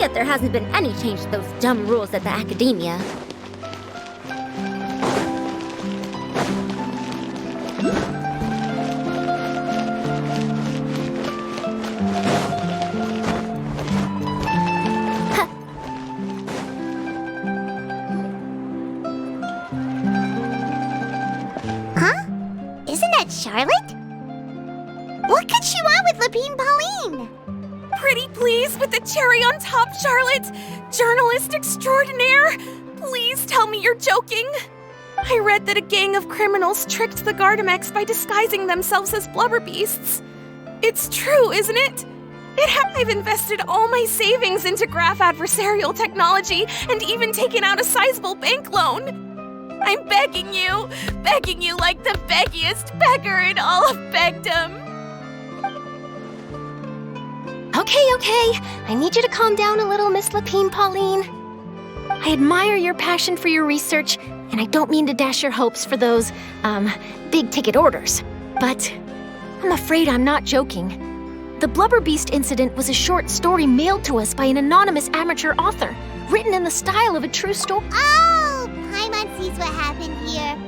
Yet there hasn't been any change to those dumb rules at the academia. Isn't that Charlotte? What could she want with Lapine Pauline? Pretty please with the cherry on top, Charlotte! Journalist extraordinaire! Please tell me you're joking! I read that a gang of criminals tricked the Gardamex by disguising themselves as blubber beasts. It's true, isn't it? I've invested all my savings into graph adversarial technology and even taken out a sizable bank loan. I'm begging you like the beggiest beggar in all of begdom. Okay. I need you to calm down a little, Miss Lapine Pauline. I admire your passion for your research, and I don't mean to dash your hopes for those, big-ticket orders. But I'm afraid I'm not joking. The Blubber Beast incident was a short story mailed to us by an anonymous amateur author, written in the style of a true story. Oh, Paimon sees what happened here.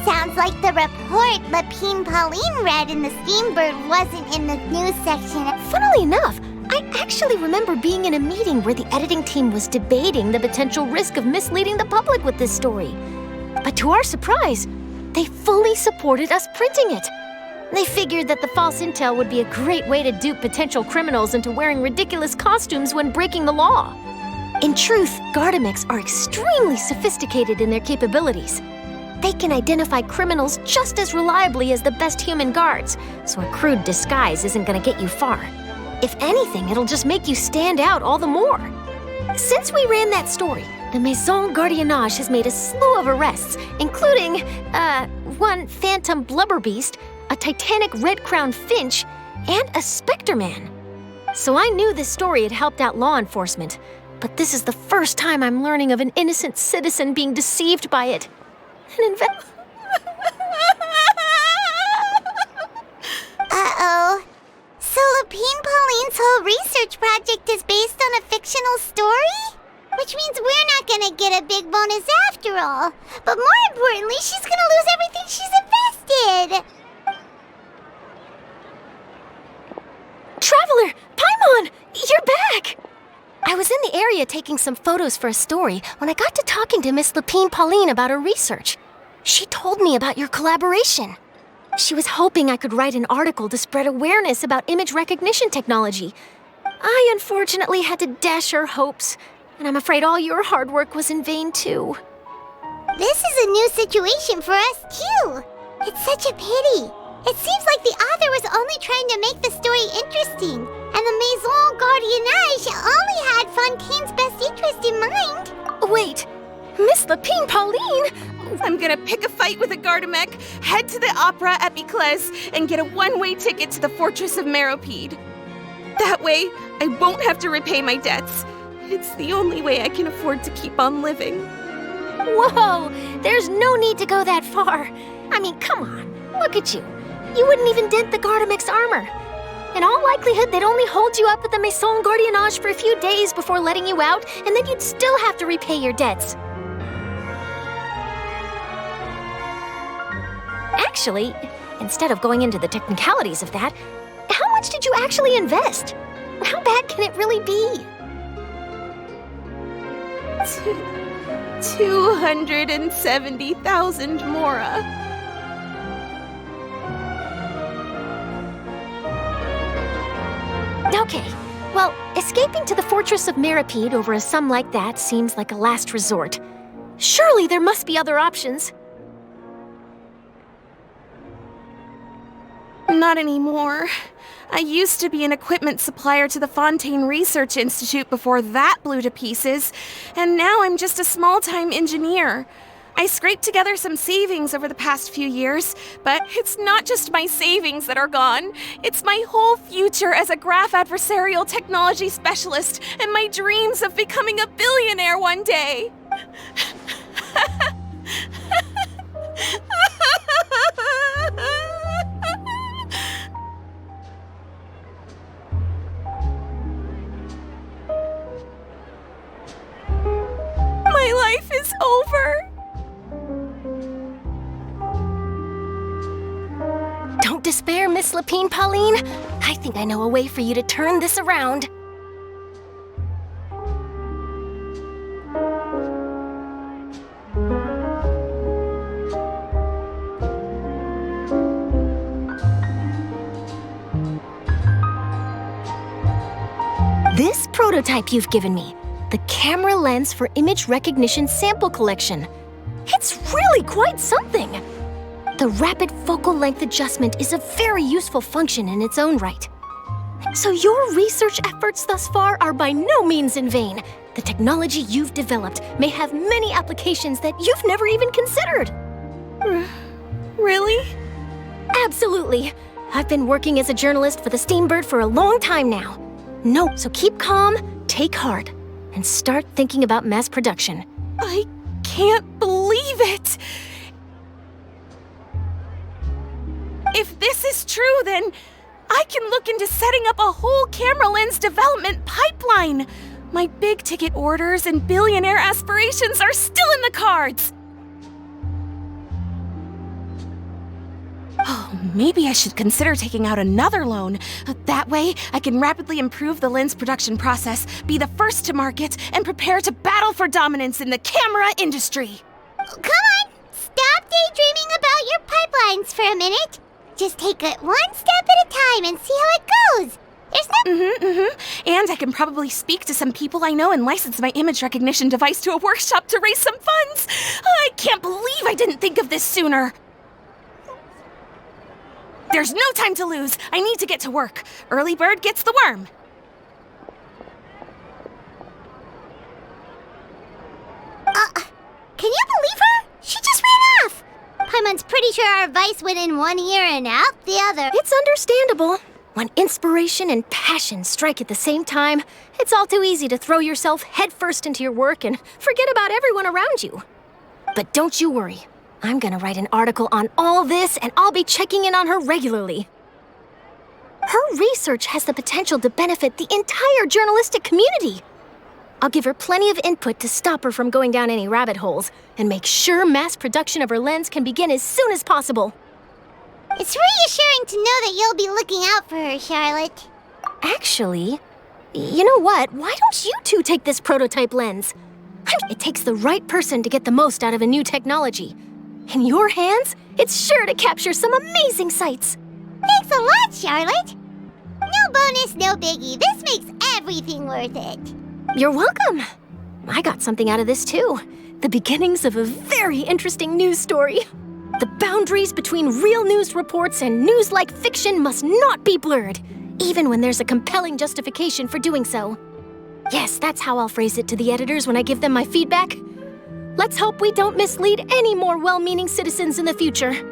Sounds like the report Lapine Pauline read in the Steambird wasn't in the news section. Funnily enough, I actually remember being in a meeting where the editing team was debating the potential risk of misleading the public with this story. But to our surprise, they fully supported us printing it. They figured that the false intel would be a great way to dupe potential criminals into wearing ridiculous costumes when breaking the law. In truth, Gardamex are extremely sophisticated in their capabilities. They can identify criminals just as reliably as the best human guards, so a crude disguise isn't gonna get you far. If anything, it'll just make you stand out all the more. Since we ran that story, the Maison Gardiennage has made a slew of arrests, including, one phantom blubber beast, a titanic red-crowned finch, and a specter man. So I knew this story had helped out law enforcement, but this is the first time I'm learning of an innocent citizen being deceived by it. Uh-oh. So Lapine Pauline's whole research project is based on a fictional story? Which means we're not gonna get a big bonus after all. But more importantly, she's gonna lose everything she's invested. Traveler! Paimon! You're back! I was in the area taking some photos for a story when I got to talking to Miss Lapine Pauline about her research. She told me about your collaboration. She was hoping I could write an article to spread awareness about image recognition technology. I unfortunately had to dash her hopes, and I'm afraid all your hard work was in vain too. This is a new situation for us too. It's such a pity. It seems like the author was only trying to make the story interesting, and the Maison Gardiennage only had Fontaine's best interest in mind. Wait, Miss Lapine Pauline? I'm gonna pick a fight with a Gardamek, head to the opera at Biclès, and get a one-way ticket to the Fortress of Meropide. That way, I won't have to repay my debts. It's the only way I can afford to keep on living. Whoa, there's no need to go that far. I mean, come on, look at you. You wouldn't even dent the Gardamex's armor. In all likelihood, they'd only hold you up at the Maison Gardiennage for a few days before letting you out, and then you'd still have to repay your debts. Actually, instead of going into the technicalities of that, how much did you actually invest? How bad can it really be? 270,000 Mora. Okay, well, escaping to the Fortress of Meropide over a sum like that seems like a last resort. Surely there must be other options. Not anymore. I used to be an equipment supplier to the Fontaine Research Institute before that blew to pieces, and now I'm just a small-time engineer. I scraped together some savings over the past few years, but it's not just my savings that are gone. It's my whole future as a graph adversarial technology specialist and my dreams of becoming a billionaire one day. it's over. Don't despair, Miss Lapine Pauline. I think I know a way for you to turn this around. This prototype you've given me, the camera lens for image recognition sample collection. It's really quite something. The rapid focal length adjustment is a very useful function in its own right. So your research efforts thus far are by no means in vain. The technology you've developed may have many applications that you've never even considered. Really? Absolutely. I've been working as a journalist for the Steambird for a long time now. No, so keep calm, take heart, and start thinking about mass production. I can't believe it! If this is true, then I can look into setting up a whole camera lens development pipeline. My big-ticket orders and billionaire aspirations are still in the cards. Oh, maybe I should consider taking out another loan. That way, I can rapidly improve the lens production process, be the first to market, and prepare to battle for dominance in the camera industry. Come on! Stop daydreaming about your pipelines for a minute. Just take it one step at a time and see how it goes. There's no... And I can probably speak to some people I know and license my image recognition device to a workshop to raise some funds. I can't believe I didn't think of this sooner. There's no time to lose. I need to get to work. Early bird gets the worm. Can you believe her? She just ran off. Paimon's pretty sure our advice went in one ear and out the other. It's understandable. When inspiration and passion strike at the same time, it's all too easy to throw yourself headfirst into your work and forget about everyone around you. But don't you worry. I'm gonna write an article on all this, and I'll be checking in on her regularly. Her research has the potential to benefit the entire journalistic community. I'll give her plenty of input to stop her from going down any rabbit holes, and make sure mass production of her lens can begin as soon as possible. It's reassuring to know that you'll be looking out for her, Charlotte. Actually, you know what? Why don't you two take this prototype lens? It takes the right person to get the most out of a new technology. In your hands, it's sure to capture some amazing sights. Thanks a lot, Charlotte. No bonus, no biggie. This makes everything worth it. You're welcome. I got something out of this too. The beginnings of a very interesting news story. The boundaries between real news reports and news-like fiction must not be blurred, even when there's a compelling justification for doing so. Yes, that's how I'll phrase it to the editors when I give them my feedback. Let's hope we don't mislead any more well-meaning citizens in the future.